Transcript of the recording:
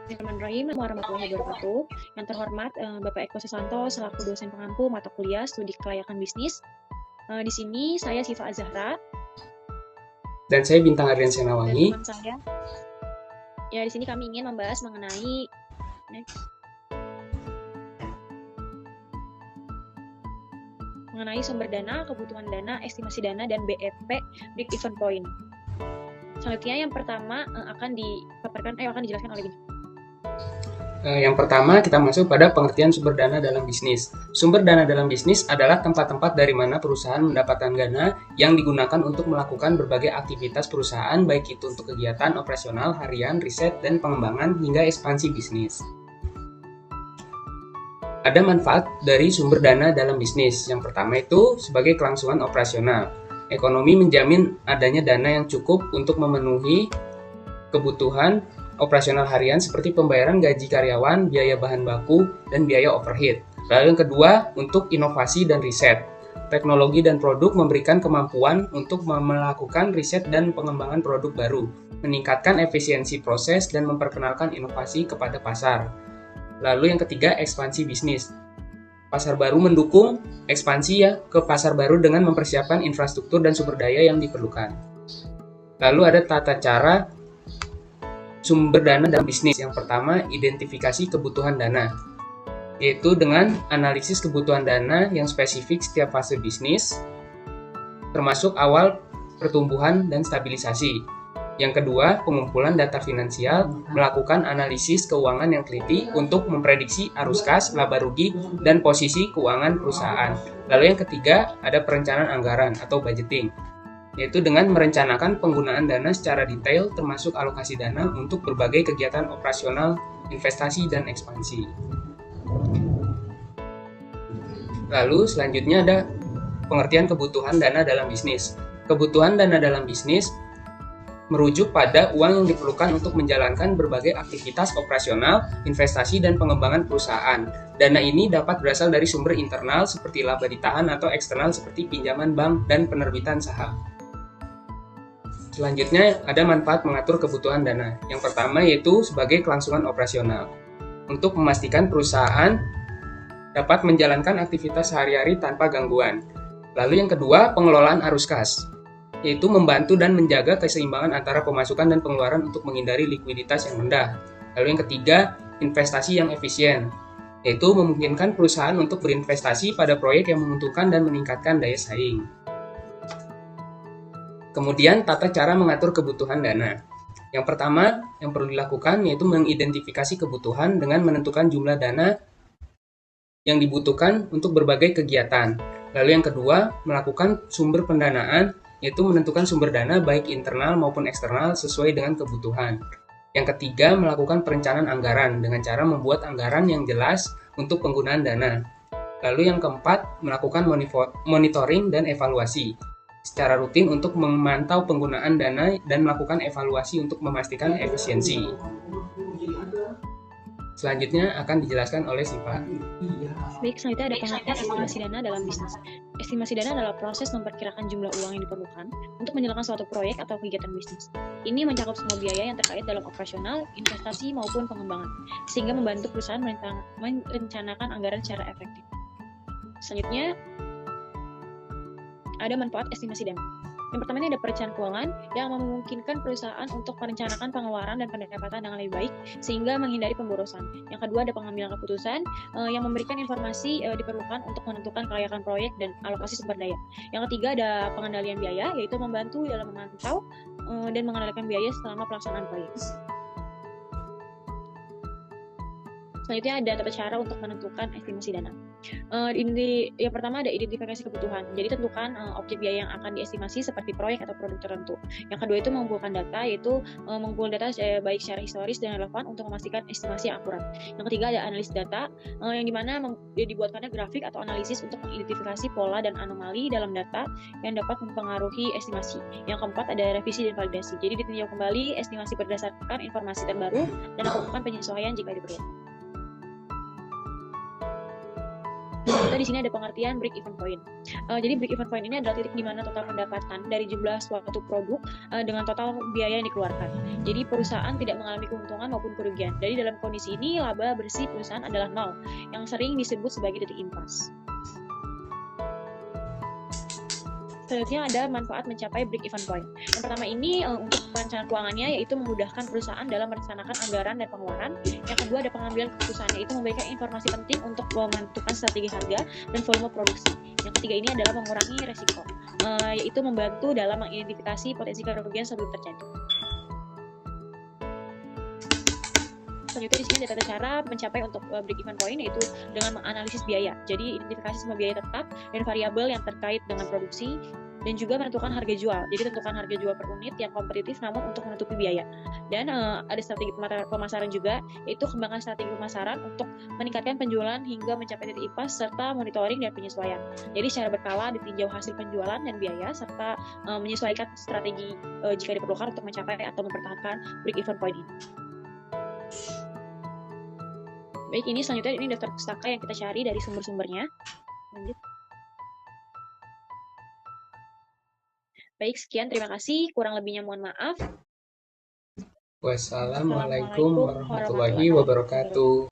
Bismillahirrahmanirrahim. Assalamualaikum warahmatullahi wabarakatuh. Yang terhormat Bapak Eko Susanto selaku dosen pengampu mata kuliah studi kelayakan bisnis. Di sini saya Siva Azahra dan saya Bintang Ardian dan Senawangi. teman saya. Ya, di sini kami ingin membahas mengenai sumber dana, kebutuhan dana, estimasi dana, dan BEP (Break Even Point). Selanjutnya yang pertama akan dijelaskan oleh Bintang. Yang pertama kita masuk pada pengertian sumber dana dalam bisnis. Sumber dana dalam bisnis adalah tempat-tempat dari mana perusahaan mendapatkan dana yang digunakan untuk melakukan berbagai aktivitas perusahaan, baik itu untuk kegiatan operasional, harian, riset, dan pengembangan hingga ekspansi bisnis. Ada manfaat dari sumber dana dalam bisnis. Yang pertama itu sebagai kelangsungan operasional. Ekonomi menjamin adanya dana yang cukup untuk memenuhi kebutuhan operasional harian seperti pembayaran gaji karyawan, biaya bahan baku, dan biaya overhead. Lalu yang kedua, untuk inovasi dan riset. Teknologi dan produk memberikan kemampuan untuk melakukan riset dan pengembangan produk baru, meningkatkan efisiensi proses, dan memperkenalkan inovasi kepada pasar. Lalu yang ketiga, ekspansi bisnis. Pasar baru mendukung ekspansi ke pasar baru dengan mempersiapkan infrastruktur dan sumber daya yang diperlukan. Lalu ada tata cara sumber dana dalam bisnis. Yang pertama, identifikasi kebutuhan dana, yaitu dengan analisis kebutuhan dana yang spesifik setiap fase bisnis, termasuk awal pertumbuhan dan stabilisasi. Yang kedua, pengumpulan data finansial, melakukan analisis keuangan yang teliti untuk memprediksi arus kas, laba rugi, dan posisi keuangan perusahaan. Lalu yang ketiga, ada perencanaan anggaran atau budgeting, yaitu dengan merencanakan penggunaan dana secara detail termasuk alokasi dana untuk berbagai kegiatan operasional, investasi, dan ekspansi. Lalu selanjutnya ada pengertian kebutuhan dana dalam bisnis. Kebutuhan dana dalam bisnis merujuk pada uang yang diperlukan untuk menjalankan berbagai aktivitas operasional, investasi, dan pengembangan perusahaan. Dana ini dapat berasal dari sumber internal seperti laba ditahan atau eksternal seperti pinjaman bank dan penerbitan saham. Selanjutnya ada manfaat mengatur kebutuhan dana. Yang pertama yaitu sebagai kelangsungan operasional. Untuk memastikan perusahaan dapat menjalankan aktivitas sehari-hari tanpa gangguan. Lalu yang kedua, pengelolaan arus kas, yaitu membantu dan menjaga keseimbangan antara pemasukan dan pengeluaran untuk menghindari likuiditas yang rendah. Lalu yang ketiga, investasi yang efisien, yaitu memungkinkan perusahaan untuk berinvestasi pada proyek yang menguntungkan dan meningkatkan daya saing. Kemudian tata cara mengatur kebutuhan dana. Yang pertama yang perlu dilakukan yaitu mengidentifikasi kebutuhan dengan menentukan jumlah dana yang dibutuhkan untuk berbagai kegiatan. Lalu yang kedua, melakukan sumber pendanaan, yaitu menentukan sumber dana baik internal maupun eksternal sesuai dengan kebutuhan. Yang ketiga, melakukan perencanaan anggaran dengan cara membuat anggaran yang jelas untuk penggunaan dana. Lalu yang keempat, melakukan monitoring dan evaluasi secara rutin untuk memantau penggunaan dana dan melakukan evaluasi untuk memastikan efisiensi. Selanjutnya akan dijelaskan oleh Siva. Baik, selanjutnya ada pengertian estimasi dana dalam bisnis. Estimasi dana adalah proses memperkirakan jumlah uang yang diperlukan untuk menjalankan suatu proyek atau kegiatan bisnis. Ini mencakup semua biaya yang terkait dalam operasional, investasi, maupun pengembangan, sehingga membantu perusahaan merencanakan anggaran secara efektif. Selanjutnya, ada manfaat estimasi dana. Yang pertama ini ada perencanaan keuangan yang memungkinkan perusahaan untuk merencanakan pengeluaran dan pendapatan dengan lebih baik sehingga menghindari pemborosan. Yang kedua ada pengambilan keputusan yang memberikan informasi diperlukan untuk menentukan kelayakan proyek dan alokasi sumber daya. Yang ketiga ada pengendalian biaya, yaitu membantu dalam memantau dan mengendalikan biaya selama pelaksanaan proyek. Selanjutnya ada tata cara untuk menentukan estimasi dana. Yang pertama ada identifikasi kebutuhan. Jadi tentukan objek biaya yang akan diestimasi seperti proyek atau produk tertentu. Yang kedua itu mengumpulkan data, yaitu mengumpulkan data baik secara historis dan relevan untuk memastikan estimasi yang akurat. Yang ketiga ada analisis data, yang dimana dibuatkannya grafik atau analisis untuk mengidentifikasi pola dan anomali dalam data yang dapat mempengaruhi estimasi. Yang keempat ada revisi dan validasi. Jadi ditinjau kembali estimasi berdasarkan informasi terbaru dan melakukan penyesuaian jika diperlukan. Kita Serta di sini ada pengertian break even point. Jadi break even point ini adalah titik di mana total pendapatan dari jumlah suatu produk dengan total biaya yang dikeluarkan. Jadi perusahaan tidak mengalami keuntungan maupun kerugian. Jadi dalam kondisi ini laba bersih perusahaan adalah nol, yang sering disebut sebagai titik impas. Selanjutnya ada manfaat mencapai break-even point. Yang pertama ini untuk perencanaan keuangannya, yaitu memudahkan perusahaan dalam merencanakan anggaran dan pengeluaran. Yang kedua ada pengambilan keputusan, yaitu memberikan informasi penting untuk menentukan strategi harga dan volume produksi. Yang ketiga ini adalah mengurangi resiko, yaitu membantu dalam mengidentifikasi potensi kerugian sebelum terjadi. Selanjutnya di sini ada tata cara mencapai untuk break-even point, yaitu dengan menganalisis biaya. Jadi identifikasi semua biaya tetap dan variabel yang terkait dengan produksi, dan juga menentukan harga jual. Jadi tentukan harga jual per unit yang kompetitif namun untuk menutupi biaya. Dan ada strategi pemasaran juga, yaitu kembangkan strategi pemasaran untuk meningkatkan penjualan hingga mencapai titik impas, serta monitoring dan penyesuaian. Jadi secara berkala ditinjau hasil penjualan dan biaya, serta menyesuaikan strategi jika diperlukan untuk mencapai atau mempertahankan break-even point ini. Baik, ini selanjutnya ini daftar pustaka yang kita cari dari sumber-sumbernya. Lanjut. Baik, sekian, terima kasih. Kurang lebihnya mohon maaf. Wassalamualaikum warahmatullahi wabarakatuh.